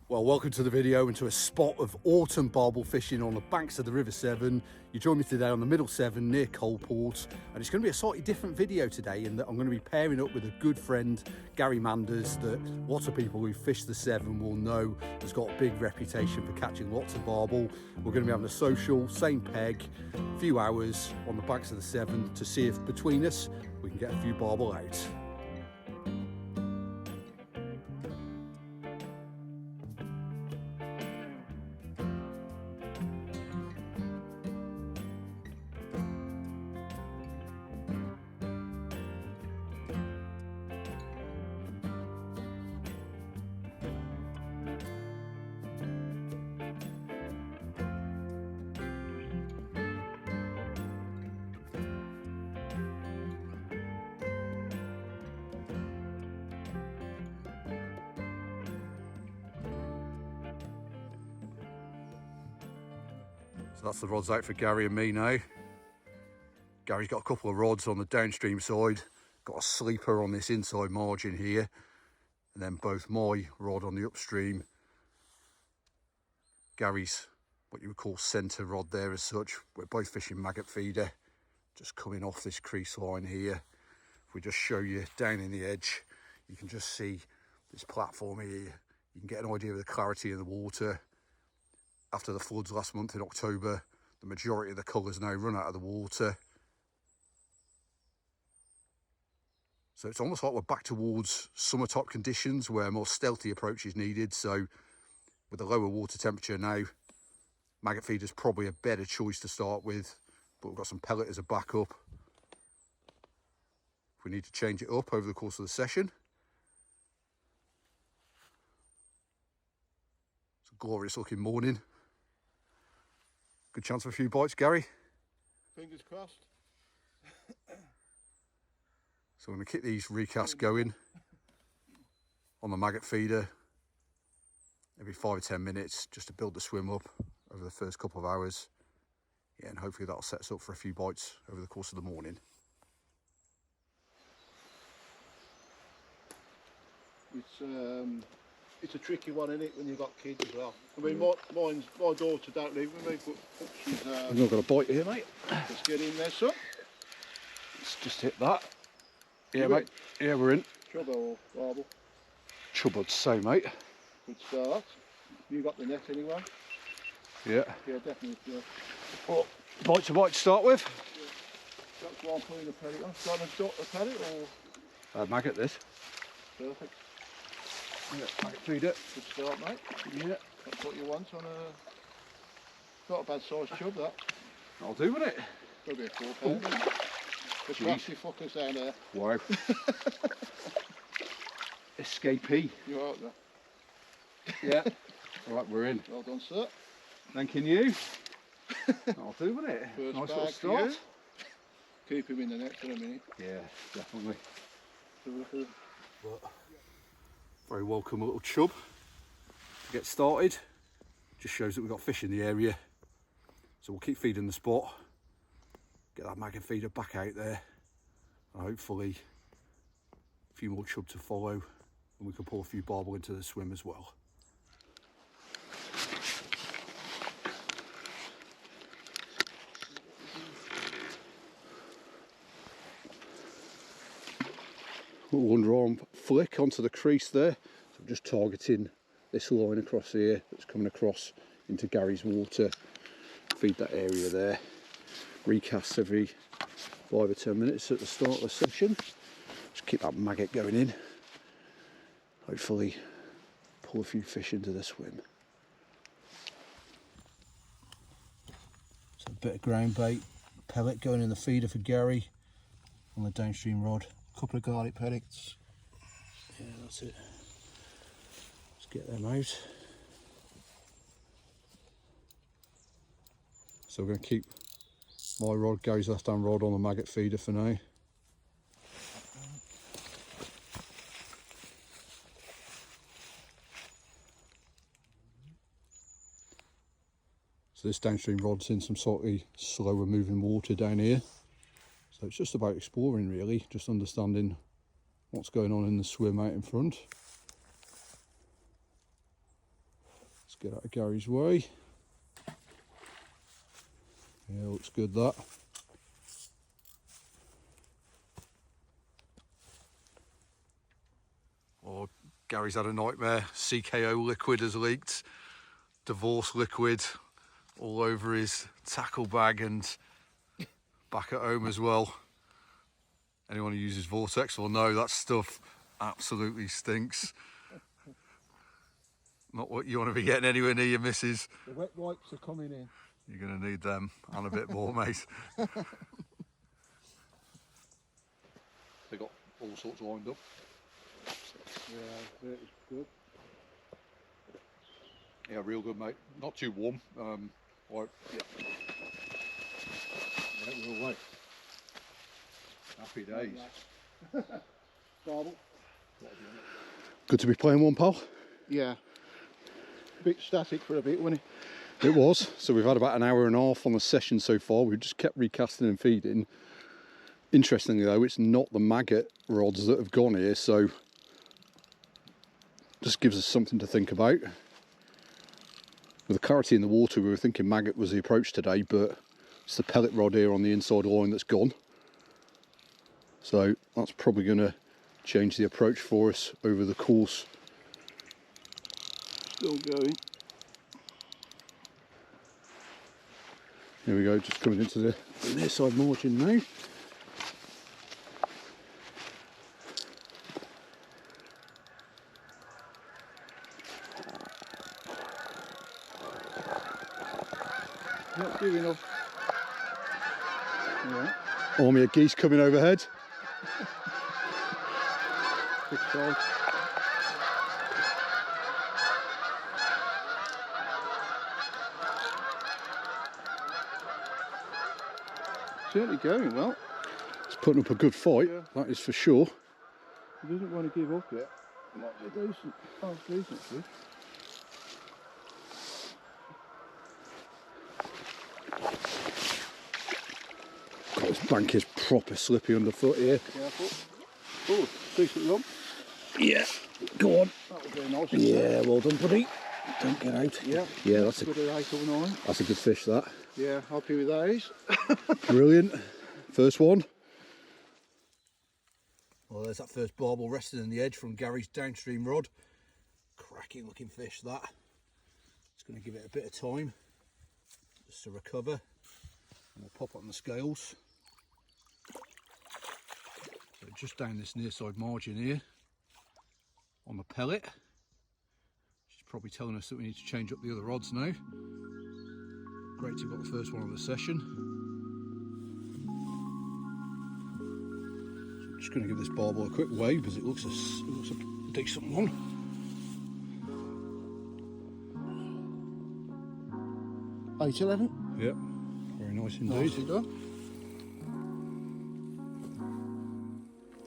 Well, welcome to the video and to a spot of autumn barbel fishing on the banks of the River Severn. You join me today on the Middle Severn near Coalport, and it's going to be a slightly different video today in that I'm going to be pairing up with a good friend, Gary Manders, that lots of people who fish the Severn will know has got a big reputation for catching lots of barbel. We're going to be having a social, same peg, a few hours on the banks of the Severn to see if between us we can get a few barbel out. So that's the rods out for Gary and me now. Gary's got a couple of rods on the downstream side, got a sleeper on this inside margin here, and then both my rod on the upstream. Gary's what you would call centre rod there as such. We're both fishing maggot feeder, just coming off this crease line here. If we just show you down in the edge, you can just see this platform here. You can get an idea of the clarity of the water. After the floods last month in October, the majority of the colours now run out of the water. So it's almost like we're back towards summer type conditions where a more stealthy approach is needed. So with the lower water temperature now, maggot feeder is probably a better choice to start with, but we've got some pellet as a backup if we need to change it up over the course of the session. It's a glorious looking morning. Good chance for a few bites, Gary. Fingers crossed. So we're going to keep these recasts going on the maggot feeder every 5 or 10 minutes just to build the swim up over the first couple of hours. Yeah, and hopefully that'll set us up for a few bites over the course of the morning. It's a tricky one, isn't it, when you've got kids as well. I mean, my daughter don't live with me, but she's... We've not got a bite here, mate. Let's get in there, son. Let's just hit that. Yeah, mate. Yeah, we're in. Chubbo or barbel? Chub, I'd say, mate. Good start. You got the net anyway? Yeah. Yeah, definitely. Yeah. Well, bite to bite to start with. Yeah. That's why I'm putting a pellet on. Do you want a pellet or...? Maggot this. Perfect. Yeah, maggot feeder. Good start, mate. Yeah. That's what you want on a... Not a bad sized chub, that. I'll do with it. Maybe a 4 pound. The crafty fuckers down there. Wow. Escapee. You are there. Yeah. Right, we're in. Well done, sir. Thanking you. I'll do with it. First nice bag little start. for you. Keep him in the net for a minute. Yeah, definitely. But very welcome little chub to get started. Just shows that we've got fish in the area. So we'll keep feeding the spot. Get that maggot feeder back out there. And hopefully a few more chub to follow. And we can pull a few barbel into the swim as well. Little underarm flick onto the crease there. So I'm just targeting this line across here that's coming across into Gary's water. Feed that area there. Recasts every 5 or 10 minutes at the start of the session. Just keep that maggot going in. Hopefully pull a few fish into the swim. So a bit of ground bait, pellet going in the feeder for Gary on the downstream rod. couple of garlic pellets. Yeah, that's it. Let's get them out. So we're going to keep my rod, Gary's left hand rod, on the maggot feeder for now. So this downstream rod's in some slightly slower moving water down here. So it's just about exploring really, just understanding what's going on in the swim out in front. get out of Gary's way. Yeah, looks good that. Oh, Gary's had a nightmare. CKO liquid has leaked. Divorce liquid all over his tackle bag and back at home as well. Anyone who uses Vortex will know that stuff absolutely stinks. Not what you want to be getting anywhere near your missus. The wet wipes are coming in. You're going to need them and a bit more, mate. They got all sorts lined up. Yeah, it's good. Yeah, real good, mate. Not too warm. Right. Yeah. Yeah, we're away. Happy days. Barbel. Good to be playing one, pal. Yeah. A bit static for a bit, wasn't it? It was. So we've had about an hour and a half on the session so far. We've just kept recasting and feeding. Interestingly though, it's not the maggot rods that have gone here, so just gives us something to think about. With the clarity in the water, we were thinking maggot was the approach today, but it's the pellet rod here on the inside line that's gone. So that's probably going to change the approach for us over the course. Still going. Here we go, just coming into the near side margin now. Not good enough. Yeah. Army of geese coming overhead. Big size. Certainly going well. It's putting up a good fight, Yeah. that is for sure. He doesn't want to give up yet. Might be decent. Oh, decent fish. God, this bank is proper slippy underfoot here. Careful. Oh, decent run. Yeah, go on. That was very nice. Yeah, well done, buddy. Don't get out. Yeah. Yeah, that's Good at 8 or 9. a good fish, that. Yeah, happy with those. Brilliant. First one. Well, there's that first barbel resting in the edge from Gary's downstream rod. Cracking looking fish, that. Just going to give it a bit of time just to recover. And we'll pop it on the scales. So just down this near side margin here on the pellet. She's probably telling us that we need to change up the other rods now. Great to have got the first one of the session. So I'm just going to give this barbel a quick wave because it looks a decent one. $8.11. Yep, very nice indeed. Nicely done.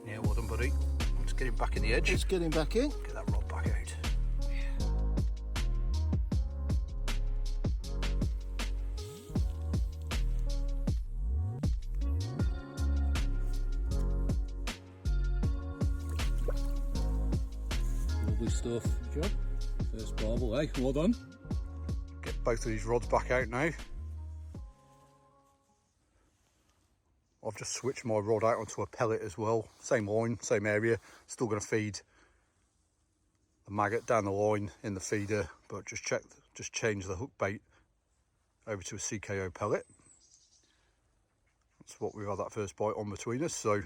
Yeah, well done, buddy. Let's get him back in the edge. Just getting back in. Get that rod back out. Lovely stuff. Good job. First barbel, eh? Well done. Get both of these rods back out now. I've just switched my rod out onto a pellet as well. Same line, same area. Still going to feed the maggot down the line in the feeder, but just change the hook bait over to a CKO pellet. That's what we've had that first bite on between us, so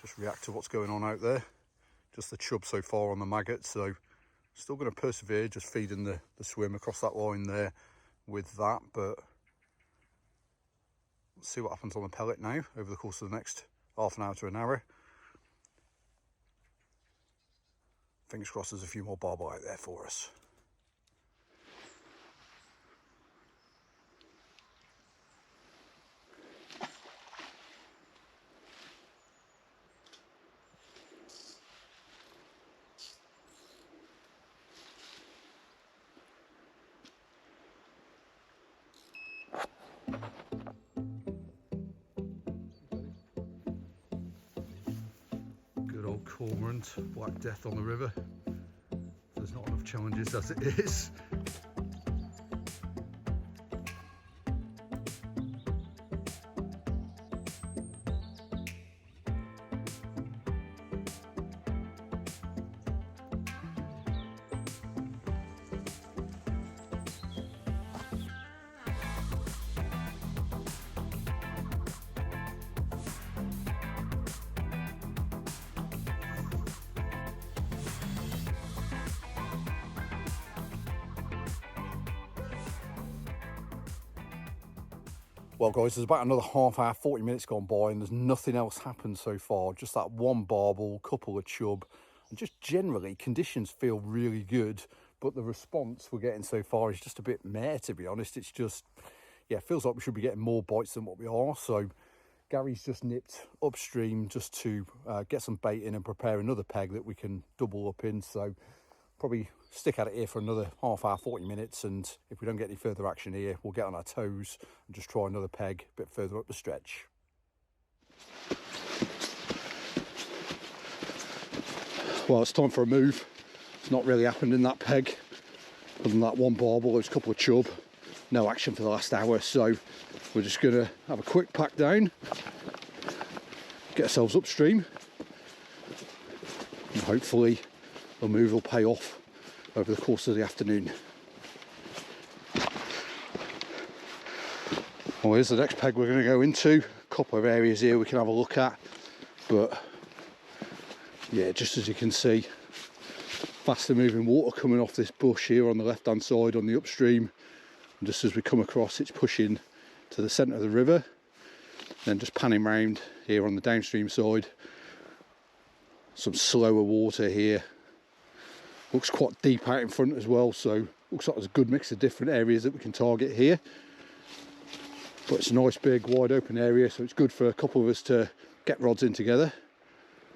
just react to what's going on out there. Just the chub so far on the maggot, so still going to persevere, just feeding the swim across that line there with that, but let's see what happens on the pellet now over the course of the next half an hour to an hour. Fingers crossed there's a few more barbel out there for us. Good old cormorant, Black Death on the river. If there's not enough challenges as it is. Well guys, there's about another half hour, 40 minutes gone by and there's nothing else happened so far. Just that one barbel, couple of chub, and just generally conditions feel really good, but the response we're getting so far is just a bit meh, to be honest. It's just, yeah, it feels like we should be getting more bites than what we are. So Gary's just nipped upstream just to get some bait in and prepare another peg that we can double up in. So probably stick at it here for another half hour, 40 minutes, and if we don't get any further action here, we'll get on our toes and just try another peg a bit further up the stretch. Well, it's time for a move. It's not really happened in that peg, other than that one barbel. There's a couple of chub, no action for the last hour, so we're just gonna have a quick pack down, get ourselves upstream, and hopefully the move will pay off over the course of the afternoon. Well, here's the next peg we're going to go into. A couple of areas here we can have a look at, but yeah, just as you can see, faster moving water coming off this bush here on the left hand side on the upstream, and just as we come across, it's pushing to the centre of the river, then just panning round here on the downstream side. Some slower water here. Looks quite deep out in front as well, so looks like there's a good mix of different areas that we can target here. But it's a nice big wide open area, so it's good for a couple of us to get rods in together.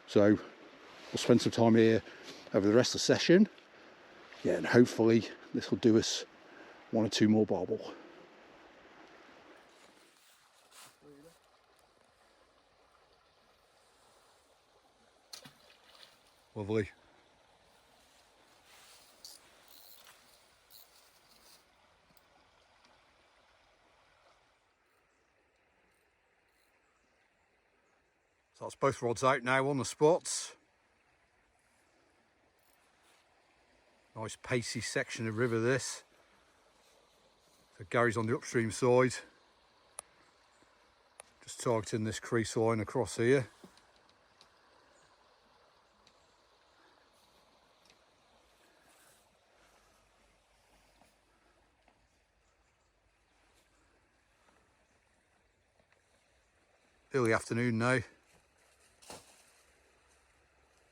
So we'll spend some time here over the rest of the session. Yeah, and hopefully this will do us one or two more barbel. Lovely. So that's both rods out now on the spots. Nice pacey section of river this. So Gary's on the upstream side. Just targeting this crease line across here. Early afternoon now.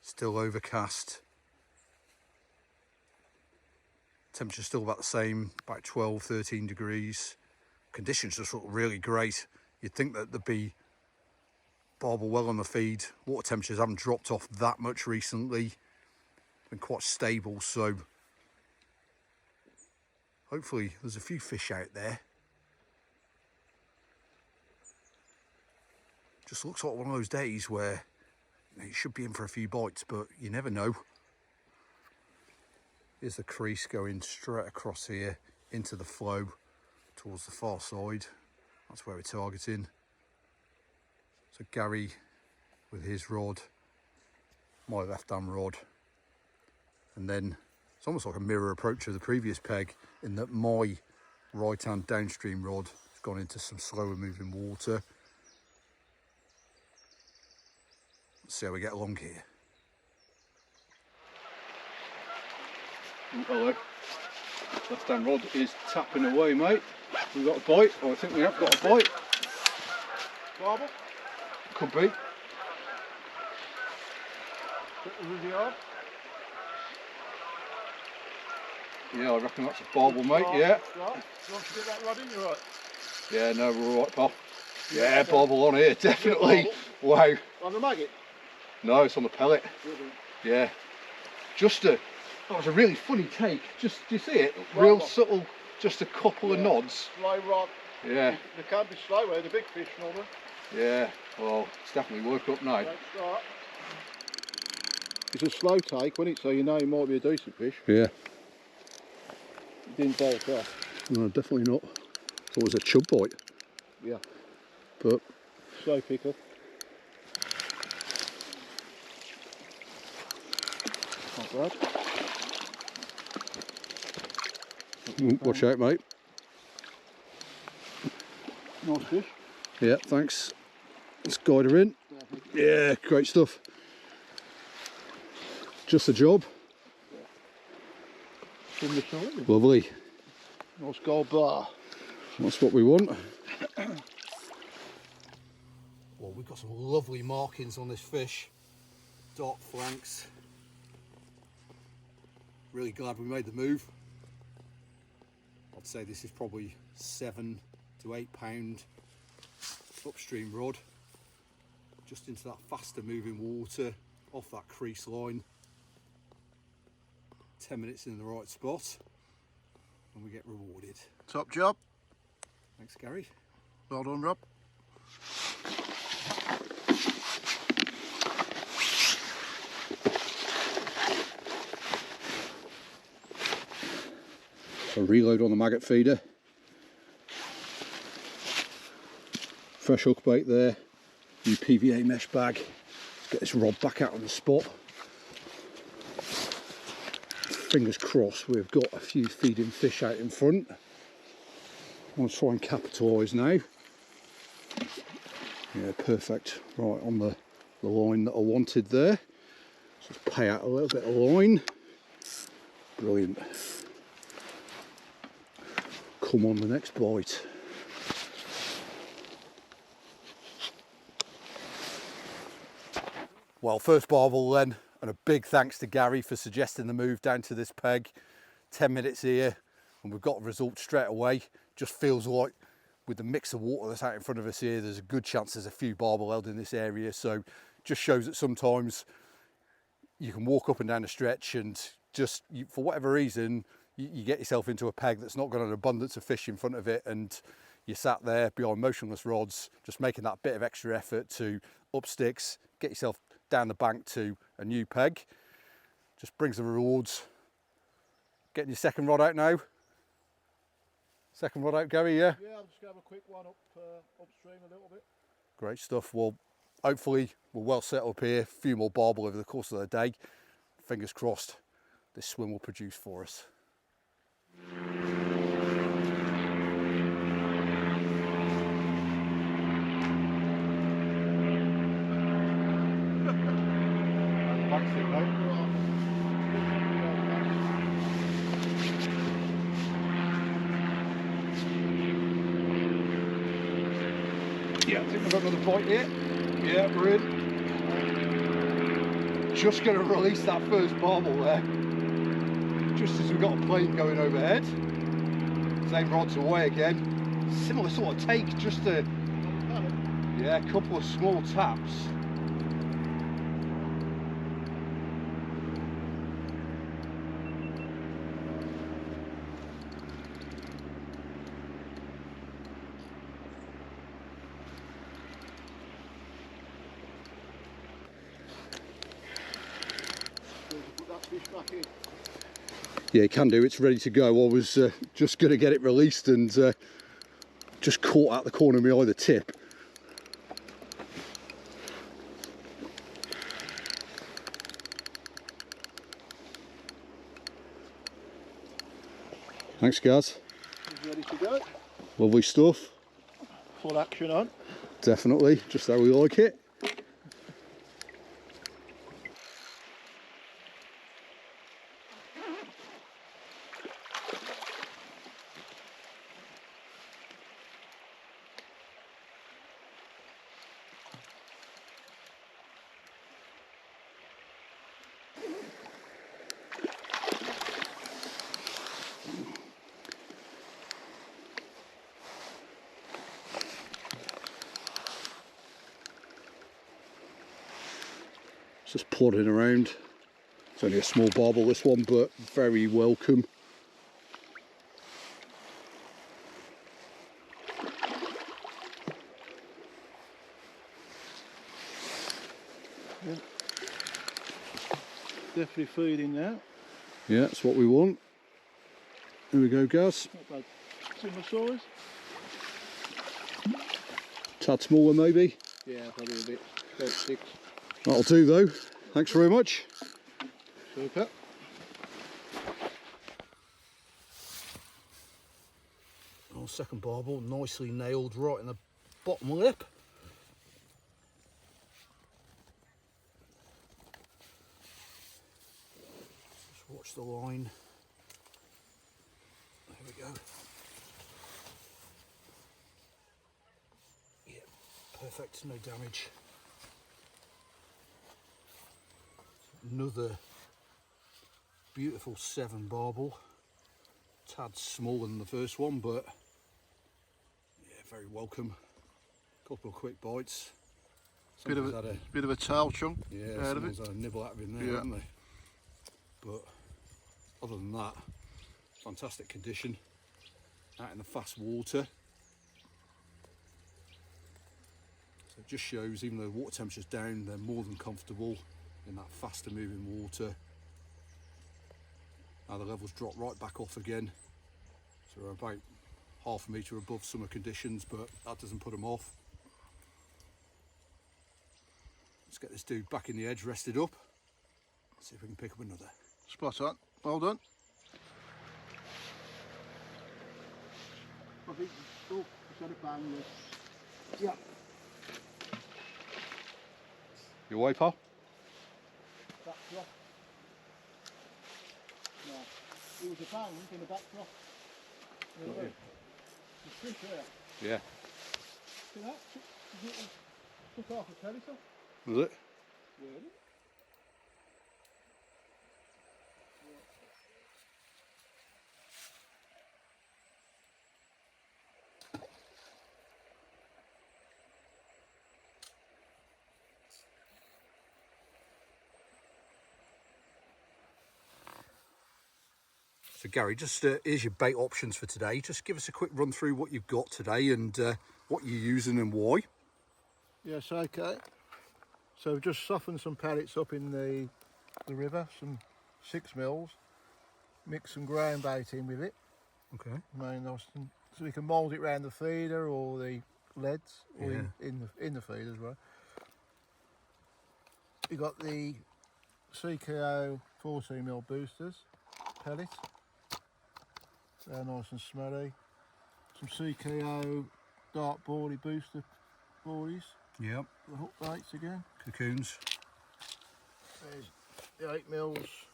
Still overcast. Temperature's still about the same, about 12, 13 degrees. Conditions just look really great. You'd think that there'd be barbel well on the feed. Water temperatures haven't dropped off that much recently. Been quite stable, so hopefully there's a few fish out there. Just looks like one of those days where you should be in for a few bites, but you never know. Here's the crease going straight across here into the flow towards the far side. That's where we're targeting. So Gary with his rod, my left hand rod, and then it's almost like a mirror approach of the previous peg in that my right hand downstream rod has gone into some slower moving water. See how we get along here. Hello. Left hand rod is tapping away, mate. We've got a bite, or I think we have got a bite. Barbel? Could be. Yeah, I reckon that's a barbel, mate, yeah. Right. You want to get that rod in, you right? Yeah, no, we're alright, pal. Yeah, barbel on here, definitely. Wow. On the maggot? No, it's on the pellet. Yeah. That was a really funny take. Just, do you see it? Real subtle, just a couple of nods. Slow rod. Yeah. They can't be slow, the big fish normally. Yeah, well, it's definitely worked up now. It's a slow take, wasn't it? So you know it might be a decent fish. Yeah. didn't bolt off. No, definitely not. Thought it was a chub bite. Yeah. But Slow pick up. Not bad. watch out, mate. Nice fish. Yeah, thanks. Let's guide her in. Yeah, great stuff. Just a job. Lovely. Nice gold bar. That's what we want. Well, we've got some lovely markings on this fish. Dark flanks. Really glad we made the move. I'd say this is probably 7 to 8 pound upstream rod. Just into that faster moving water, off that crease line. 10 minutes in the right spot and we get rewarded. Top job. Thanks, Gary. Well done, Rob. A reload on the maggot feeder. Fresh hook bait there. New PVA mesh bag. Get this rod back out on the spot. Fingers crossed we've got a few feeding fish out in front. I want to try and capitalise now. Yeah, perfect. Right on the line that I wanted there. Just pay out a little bit of line. Brilliant. Come on the next bite. Well, first barbel then, and a big thanks to Gary for suggesting the move down to this peg. 10 minutes here and we've got a result straight away. Just feels like with the mix of water that's out in front of us here, there's a good chance there's a few barbel held in this area. So just shows that sometimes you can walk up and down a stretch and just, for whatever reason, you get yourself into a peg that's not got an abundance of fish in front of it, and you sat there behind motionless rods, just making that bit of extra effort to up sticks, get yourself down the bank to a new peg. Just brings the rewards. Getting your second rod out now. Second rod out, Gary, yeah? Yeah, I'm just going to have a quick one upstream a little bit. Great stuff. Well, hopefully we're well set up here. A few more barbel over the course of the day. Fingers crossed this swim will produce for us. Yeah, I think we've got another bite here. Yeah, we're in. Just going to release that first barbel there. Just as we've got a plane going overhead. Same rods away again. Similar sort of take, just a couple of small taps. Yeah, you can do. It's ready to go. I was just going to get it released and just caught out the corner of my eye the tip. Thanks, guys. Ready to go. Lovely stuff. Full action on. Definitely, just how we like it. Just plodding around. It's only a small barbel this one, but very welcome. Yeah. Definitely feeding now. Yeah, that's what we want. Here we go, Gaz. Not bad. Similar size? Tad smaller maybe. Yeah, probably a bit. About 6. That'll do though. Thanks very much. Super. Oh, second barbel, nicely nailed right in the bottom lip. Just watch the line. There we go. Yeah, perfect, no damage. Another beautiful Severn barbel. Tad smaller than the first one, but yeah, very welcome. Couple of quick bites. Bit of a tail chunk out of it. Had a nibble out of it in there, Yeah. haven't they? But other than that, fantastic condition. Out in the fast water. So it just shows, even though the water temperature's down, they're more than comfortable in that faster moving water. Now the levels drop right back off again. So we're about half a metre above summer conditions, but that doesn't put them off. Let's get this dude back in the edge, rested up. See if we can pick up another. Spot on. Well done. I think, oh, it's got a bang there. Yeah. You away, pal? Back drop. No. It was a bang in the back drop. Got you. The fish there. Yeah. See that? Took off a pellet off. Was it? Really? So Gary, just here's your bait options for today. Just give us a quick run through what you've got today and what you're using and why. Yes, okay. So we've just softened some pellets up in the river, some 6 mils. Mix some ground bait in with it. Okay. So we can mould it around the feeder or the leads, or Yeah. in the feed as well. We've got the CKO 14mm boosters pellet. They're nice and smelly. Some CKO dark boardy booster boardies. Yep. The hook baits again. Cocoons. There's the 8 mils.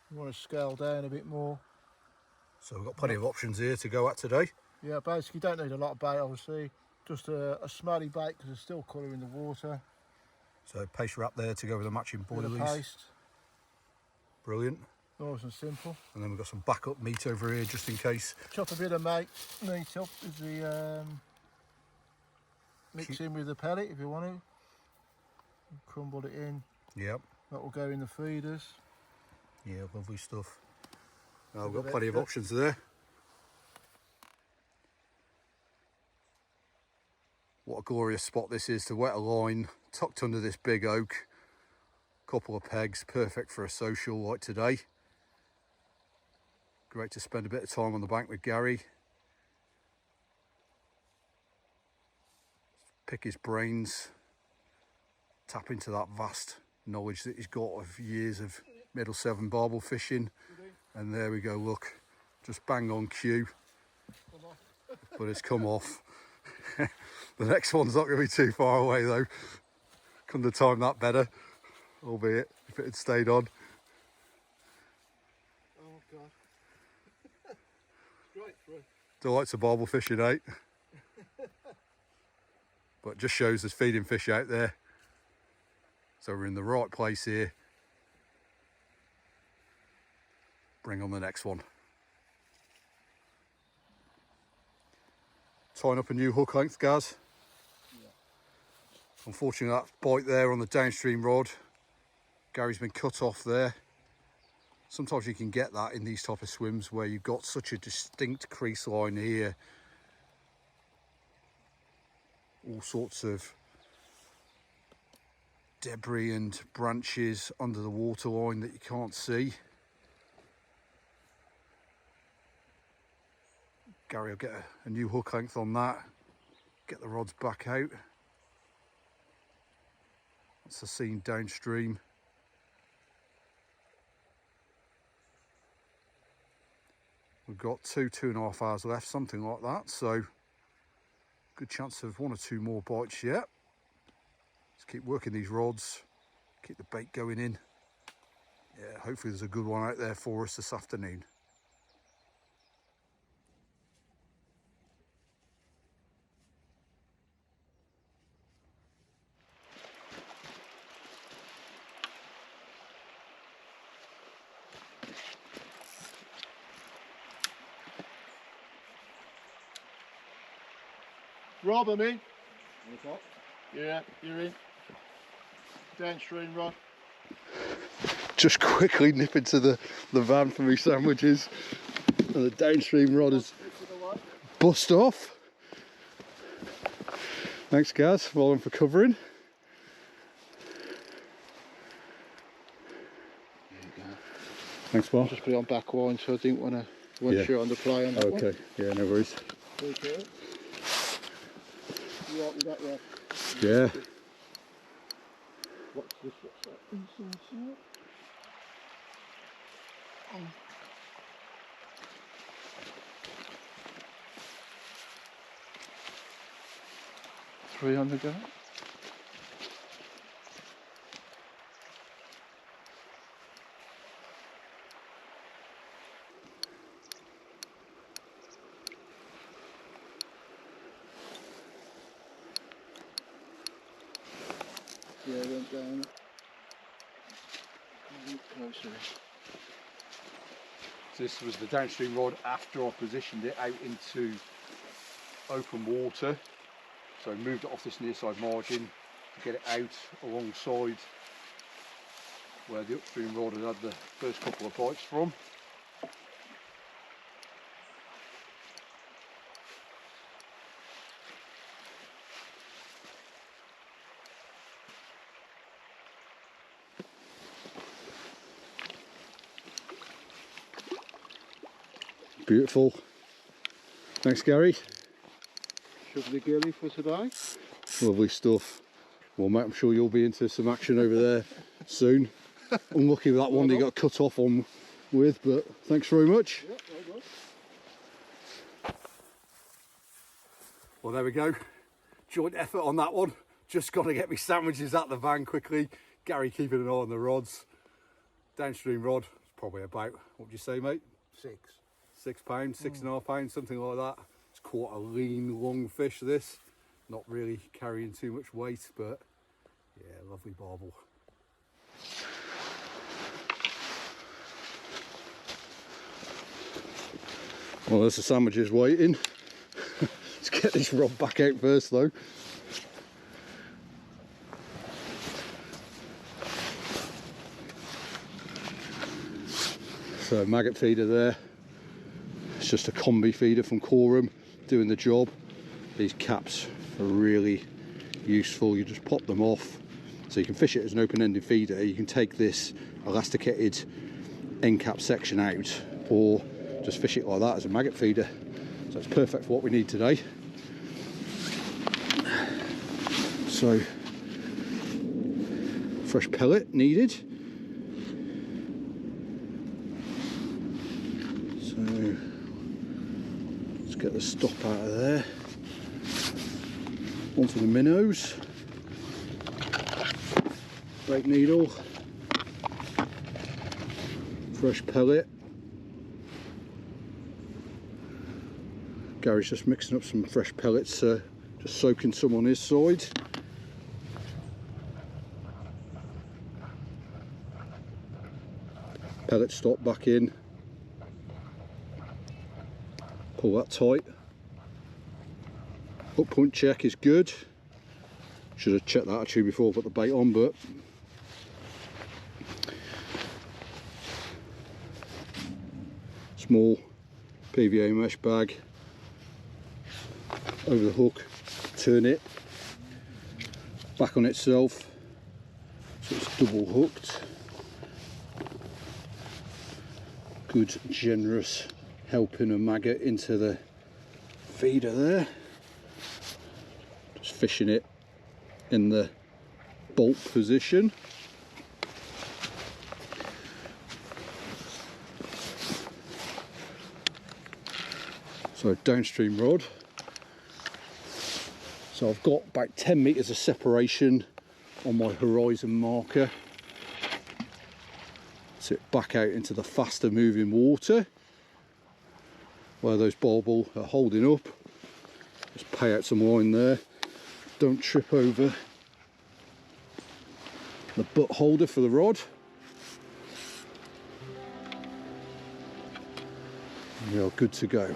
You want to scale down a bit more. So we've got plenty of options here to go at today. Yeah, basically you don't need a lot of bait obviously. Just a smelly bait because there's still colour in the water. So paste wrap there to go with the matching Bit of boilies. paste. Brilliant. Nice and simple. And then we've got some backup meat over here just in case. Chop a bit of meat up with the mix in with the pellet if you want to. Crumble it in. Yep. That will go in the feeders. Yeah, lovely stuff. Now we've Bit got of plenty of extra. options there. What a glorious spot this is to wet a line, tucked under this big oak. Couple of pegs, perfect for a social like today. Great to spend a bit of time on the bank with Gary. Pick his brains, tap into that vast knowledge that he's got of years of Middle Severn barbel fishing. And there we go, look, just bang on cue, but it's come off. The next one's not going to be too far away though. Couldn't have timed that better, albeit if it had stayed on. Oh God. Straight through. Delights of barbel fishing, eh? But just shows there's feeding fish out there. So we're in the right place here. Bring on the next one. Tying up a new hook length, Gaz. Yeah. Unfortunately, that bite there on the downstream rod, Gary's been cut off there. Sometimes you can get that in these type of swims where you've got such a distinct crease line here. All sorts of debris and branches under the water line that you can't see. Gary will get a new hook length on that, get the rods back out. That's the scene downstream. We've got 2.5 hours left, something like that, so good chance of 1 or 2 more bites yet. Let's keep working these rods, keep the bait going in. Yeah, hopefully there's a good one out there for us this afternoon. Rob, I'm in. Yeah, you're in. Downstream rod. Just quickly nip into the van for me sandwiches. And the downstream rod is bust off. Thanks guys, well done for covering. There you go. Thanks Bob. Just put it on back line, so I didn't want to shoot on the play on that one. Okay, yeah, no worries. Okay. You right with that, Rob? Yeah. What's this? What's that? Inside side? Oh. Three on the go. Yeah, went down. Closer. So this was the downstream rod after I positioned it out into open water. So I moved it off this near side margin to get it out alongside where the upstream rod had the first couple of bites from. Beautiful. Thanks Gary. Shove the gilly for today. Lovely stuff. Well mate, I'm sure you'll be into some action over there soon. Unlucky with that one you got cut off on with, but thanks very much. Yep, well done. Well there we go. Joint effort on that one. Just got to get me sandwiches out the van quickly. Gary keeping an eye on the rods. Downstream rod, it's probably about, what would you say mate? 6. £6, £6.5, something like that. It's quite a lean, long fish this. Not really carrying too much weight, but yeah, lovely barbel. Well, there's the sandwiches waiting. Let's get this rod back out first though. So maggot feeder there. It's just a combi feeder from Korum doing the job. These caps are really useful. You just pop them off. So you can fish it as an open-ended feeder. You can take this elasticated end cap section out or just fish it like that as a maggot feeder. So it's perfect for what we need today. So fresh pellet needed. So let's get the stop out of there. Onto the minnows. Bait needle. Fresh pellet. Gary's just mixing up some fresh pellets, just soaking some on his side. Pellet stop back in. Pull that tight. Hook point check is good. Should have checked that actually before I put the bait on, but small PVA mesh bag over the hook, turn it back on itself so it's double hooked. Good generous helping of maggot into the feeder there. Just fishing it in the bolt position. So downstream rod. So I've got about 10 metres of separation on my horizon marker. Tip back out into the faster moving water where those barbel are holding up. Just pay out some line there. Don't trip over the butt holder for the rod. We are good to go.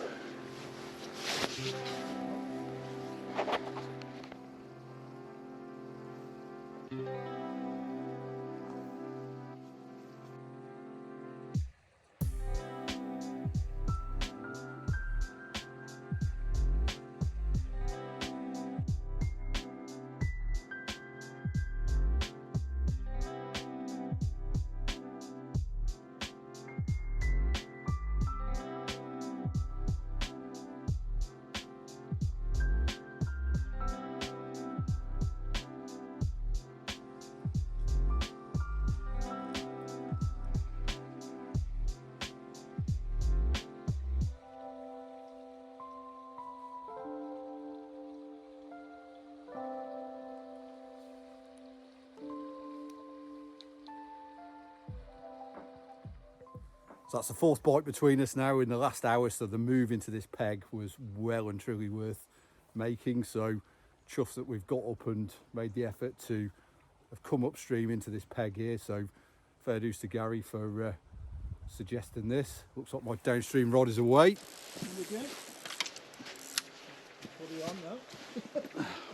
So that's the fourth bite between us now in the last hour, so the move into this peg was well and truly worth making. So chuffed that we've got up and made the effort to have come upstream into this peg here. So fair dues to Gary for suggesting this. Looks like my downstream rod is away.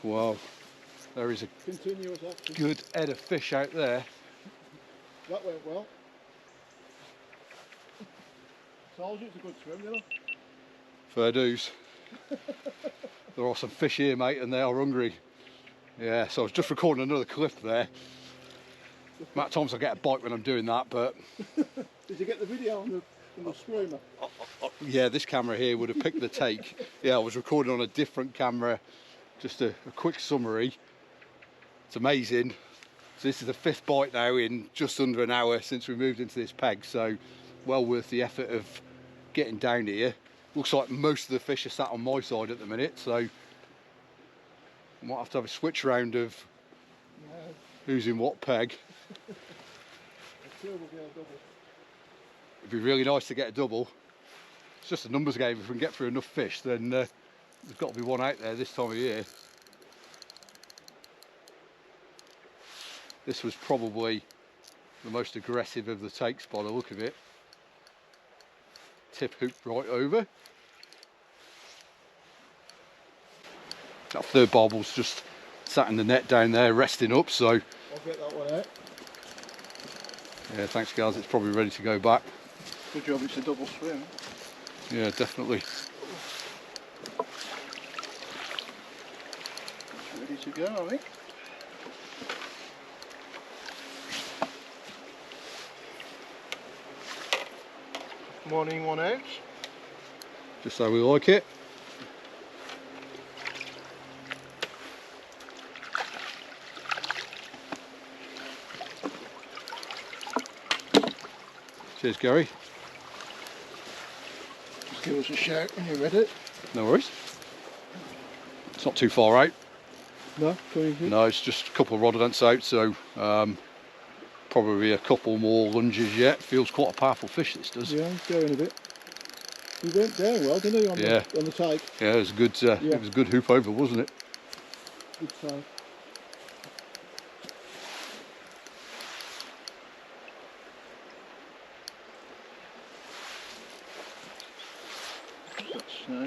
Wow, there is a continuous action. Good head of fish out there. That went well. Told you it's a good swim, you know. Fair dues. There are some fish here, mate, and they are hungry. Yeah, so I was just recording another clip there. Amount of times I get a bite when I'm doing that, but... Did you get the video on the streamer? Yeah, this camera here would have picked the take. Yeah, I was recording on a different camera. Just a quick summary. It's amazing. So this is the fifth bite now in just under an hour since we moved into this peg, so well worth the effort of getting down here. Looks like most of the fish are sat on my side at the minute, so I might have to have a switch round of who's in what peg. It'd be really nice to get a double. It's just a numbers game. If we can get through enough fish, then there's got to be one out there this time of year. This was probably the most aggressive of the takes by the look of it. Tip hoop right over. That third barbel's just sat in the net down there resting up, so... I'll get that one out. Yeah, thanks guys, it's probably ready to go back. Good job, it's a double swim. Yeah, definitely. It's ready to go, I think. Morning, 1 ounce. Just so we like it. Cheers, Gary. Just give us a shout when you're ready. No worries. It's not too far out. No, no, it's just a couple of rod lengths out, so probably a couple more lunges yet. Feels quite a powerful fish, this does. Yeah, he's going a bit. He went down well, didn't he, on the take? Yeah, it was a good. It was a good hoop over, wasn't it? Good take.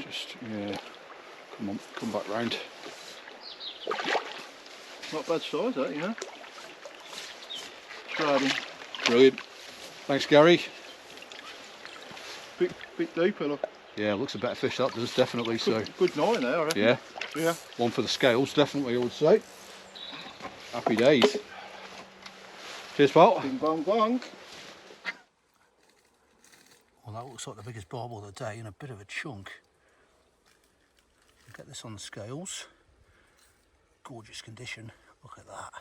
Just come on, come back round. Not bad size, that, you know. Striding. Brilliant. Thanks, Gary. Bit deeper, look. Yeah, looks a better fish that does, definitely. Good 9 there, I reckon. Yeah. Yeah. One for the scales, definitely, I would say. Happy days. Cheers, pal. Bing bong bong. Well, that looks like the biggest barbel of the day and a bit of a chunk. get this on the scales. Gorgeous condition, look at that.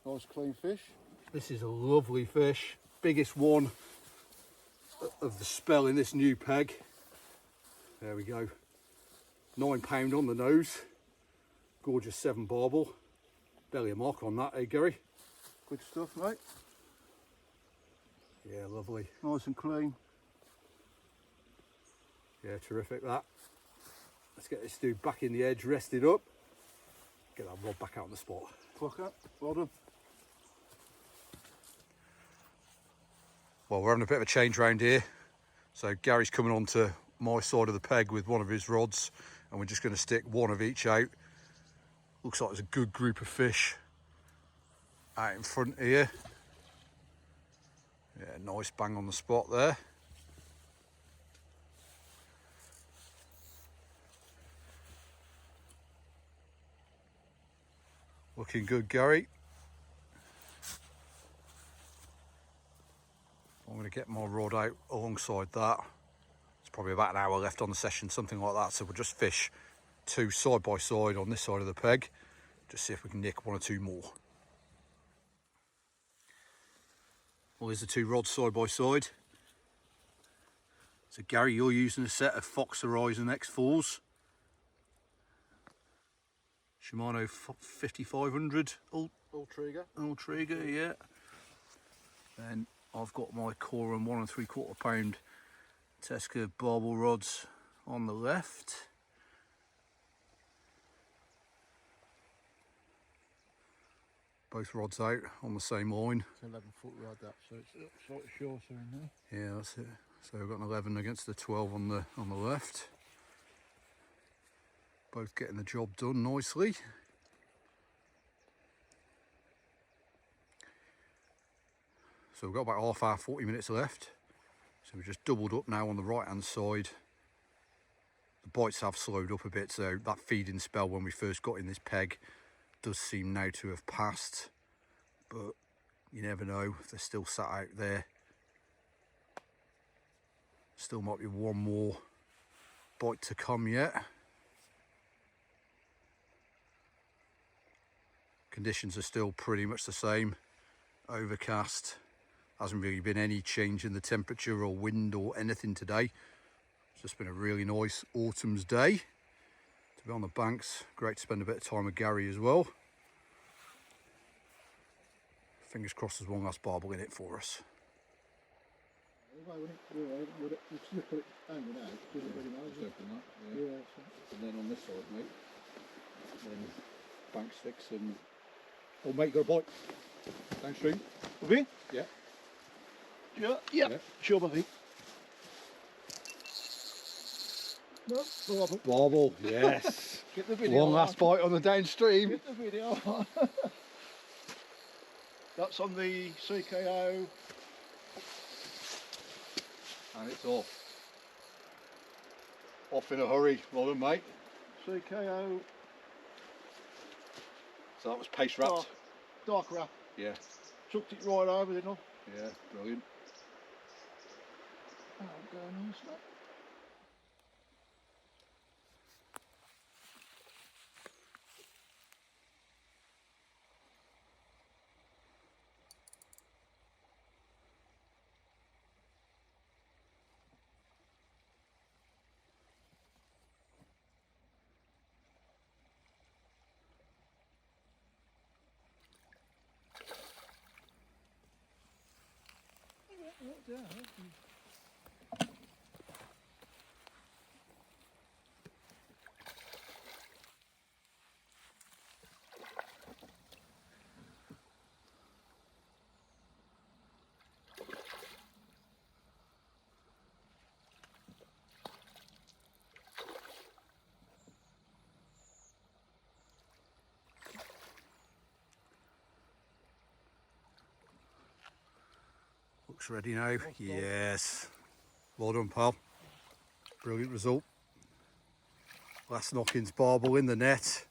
Nice clean fish. This is a lovely fish, biggest one of the spell in this new peg. There we go, £9 on the nose, gorgeous Severn Barbel. Barely a mark on that, eh Gary? Good stuff, mate. Yeah, lovely. Nice and clean. Yeah, terrific that. Let's get this dude back in the edge, rested up. Get that rod back out on the spot. Clock up, well done. Well, we're having a bit of a change round here. So Gary's coming on to my side of the peg with one of his rods, and we're just going to stick one of each out. Looks like there's a good group of fish out in front here. Yeah, nice bang on the spot there. Looking good, Gary. I'm going to get my rod out alongside that. It's probably about an hour left on the session, something like that. So we'll just fish two side by side on this side of the peg. Just see if we can nick one or two more. Well, there's the two rods side by side. So Gary, you're using a set of Fox Horizon X4s. Shimano 5500 Ultrigger, yeah. Then I've got my Korum 1 3/4 pound Tesca barbel rods on the left. Both rods out on the same line. It's an 11-foot rod that, so it's slightly shorter in there. Yeah, that's it. So we've got an 11 against the 12 on the left. Both getting the job done nicely. So we've got about half hour, 40 minutes left. So we've just doubled up now on the right hand side. The bites have slowed up a bit, so that feeding spell when we first got in this peg does seem now to have passed, but you never know if they're still sat out there. Still might be one more bite to come yet. Conditions are still pretty much the same. Overcast. Hasn't really been any change in the temperature or wind or anything today. It's just been a really nice autumn's day to be on the banks. Great to spend a bit of time with Gary as well. Fingers crossed there's one last barbel in it for us. And then on this side, mate, then bank sticks and... Oh mate, got a bite. Downstream. Have you? Yeah. Yeah. Sure, buddy. No, Barbel, yes. Get the video One last bite on the downstream. Get the video on. That's on the CKO. And it's off. Off in a hurry, well done mate. CKO. So that was paste wrapped. Dark wrap. Yeah. Chucked it right over, didn't I? Yeah, brilliant. That'll go nicely. Yeah. Looks ready now. Yes. Well done, pal. Brilliant result. Last knockings barbel in the net.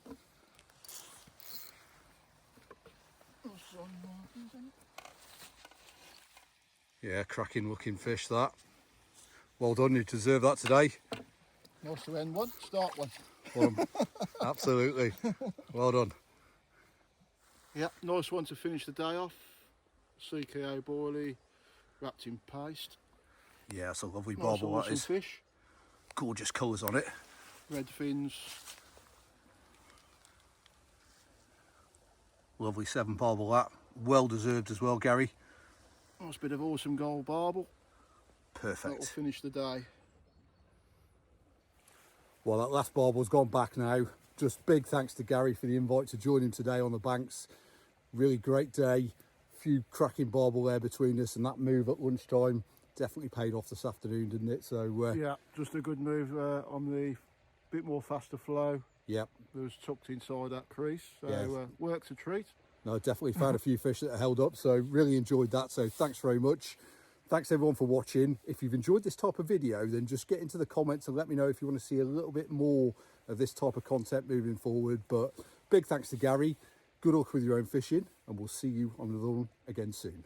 Yeah, cracking looking fish that. Well done, you deserve that today. Nice to end one, start one. Well, absolutely. Well done. Yep, nice one to finish the day off. CKO boilie, wrapped in paste. Yeah, it's a lovely Nice barbel that awesome is. fish. Gorgeous colours on it. Red fins. Lovely Severn barbel that. Well deserved as well, Gary. Nice bit of awesome gold barbel. That'll Perfect. finish the day. Well, that last barbel's gone back now. Just big thanks to Gary for the invite to join him today on the banks. Really great day. Few cracking barbel there between us, and that move at lunchtime definitely paid off this afternoon, didn't it? So Yeah, just a good move on the bit more faster flow. yep. It was tucked inside that crease, so Yes. works a treat. No, definitely found a few fish that are held up, so really enjoyed that. So thanks very much. Thanks everyone for watching. If you've enjoyed this type of video, then just get into the comments and let me know if you want to see a little bit more of this type of content moving forward. But big thanks to Gary. Good luck with your own fishing, and we'll see you on another one again soon.